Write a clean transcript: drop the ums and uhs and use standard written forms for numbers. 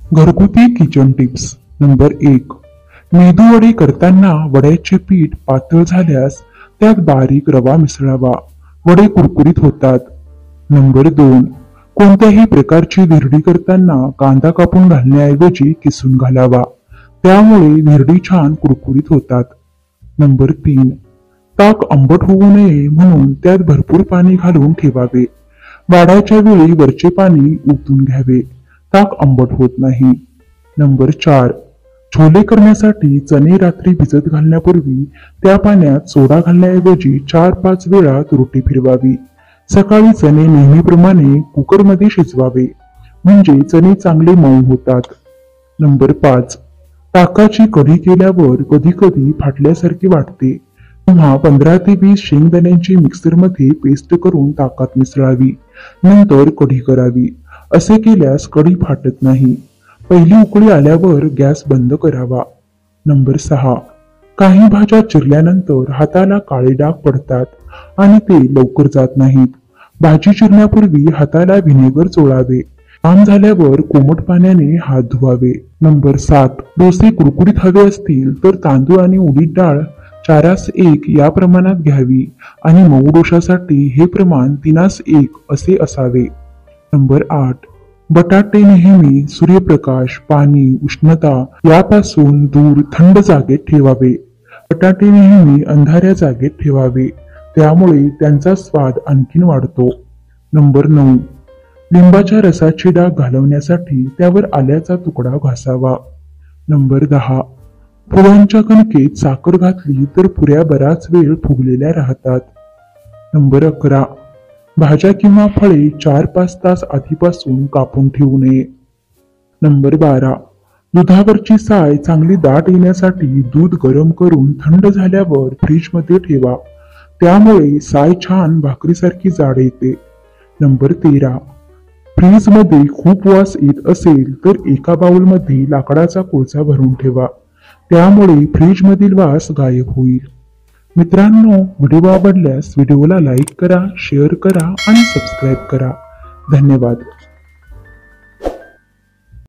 घरगुती kitchen tips number 1. Medu वडे करताना वड्याचे पीठ पातळ झाल्यास त्यात बारीक रवा मिसळावा. वडे कुरकुरीत होतात. नंबर 2. कोणत्याही प्रकारची धिरडी करताना कांदा कापून घालण्याऐवजी किसून घालावा. त्यामुळे धिरडी छान कुरकुरीत होतात. नंबर 3. ताक आंबट होऊ नये म्हणून त्यात भरपूर पाणी घालून ठेवावे. वाढायच्या वेळी वरचे पाणी ओतून घ्यावे. ताक आंबट होत नाही. नंबर 4. छोले करण्यासाठी चणे रात्री भिजत घालण्यापूर्वी त्या पाण्यात सोडा घालण्याऐवजी 4-5 वेळा तुरटी फिरवावी. सकाळी चणे नेहमीप्रमाणे कुकरमध्ये शिजवावे, म्हणजे चणे चांगले मऊ होतात. नंबर 5. ताकाची कढी केल्यावर कधी कधी फाटल्यासारखे वाटते, तेव्हा 15 ते 20 शेंगदाण्यांची मिक्सरमध्ये पेस्ट करून ताकात मिसळावी. नंतर कढी करावी. असे केल्यास कढी फाटत नाही. पहिली उकळी आल्यावर गॅस बंद करावा. नंबर 6. काही भाज्या चिरल्यानंतर हाताला काळे डाग पडतात आणि ते लवकर जात नाहीत. भाजी चिरण्यापूर्वी हाताला व्हिनेगर चोळावे. काम झाल्यावर कोमट पाण्याने हात धुवावे. नंबर 7. डोसे कुरकुरीत हवे असतील तर तांदूळ आणि उडीद डाळ 4:1 या प्रमाणात घ्यावी आणि मऊ डोशासाठी हे प्रमाण 3:1 असे असावे. नंबर 8. बटाटे नेहमी सूर्यप्रकाश, पाणी, उष्णता यापासून दूर थंड जागेत ठेवावे. बटाटे नेहमी अंधाऱ्या जागेत ठेवावे, त्यामुळे त्यांचा स्वाद आणखीन वाढतो. नंबर 9. लिंबाच्या रसाची डाग घालवण्यासाठी त्यावर आल्याचा तुकडा घासावा. नंबर 10. फुलांच्या कणकेत साखर घातली तर पुऱ्या बराच वेळ फुगलेल्या राहतात. नंबर 11. भाज्या किंवा फळे 4-5 तास आधीपासून कापून ठेवू नये. नंबर 12. दुधावरची साय चांगली दाट येण्यासाठी दूध गरम करून थंड झाल्यावर फ्रीजमध्ये ठेवा. त्यामुळे साय छान भाकरीसारखी जाड येते. नंबर 13. फ्रीजमध्ये खूप वास येत असेल तर एका बाउलमध्ये लाकडाचा कोळसा भरून ठेवा. त्यामुळे फ्रीजमधील वास गायब होईल. मित्रांनो, व्हिडिओ आवडल्यास व्हिडिओला लाईक करा, शेअर करा आणि सबस्क्राईब करा. धन्यवाद.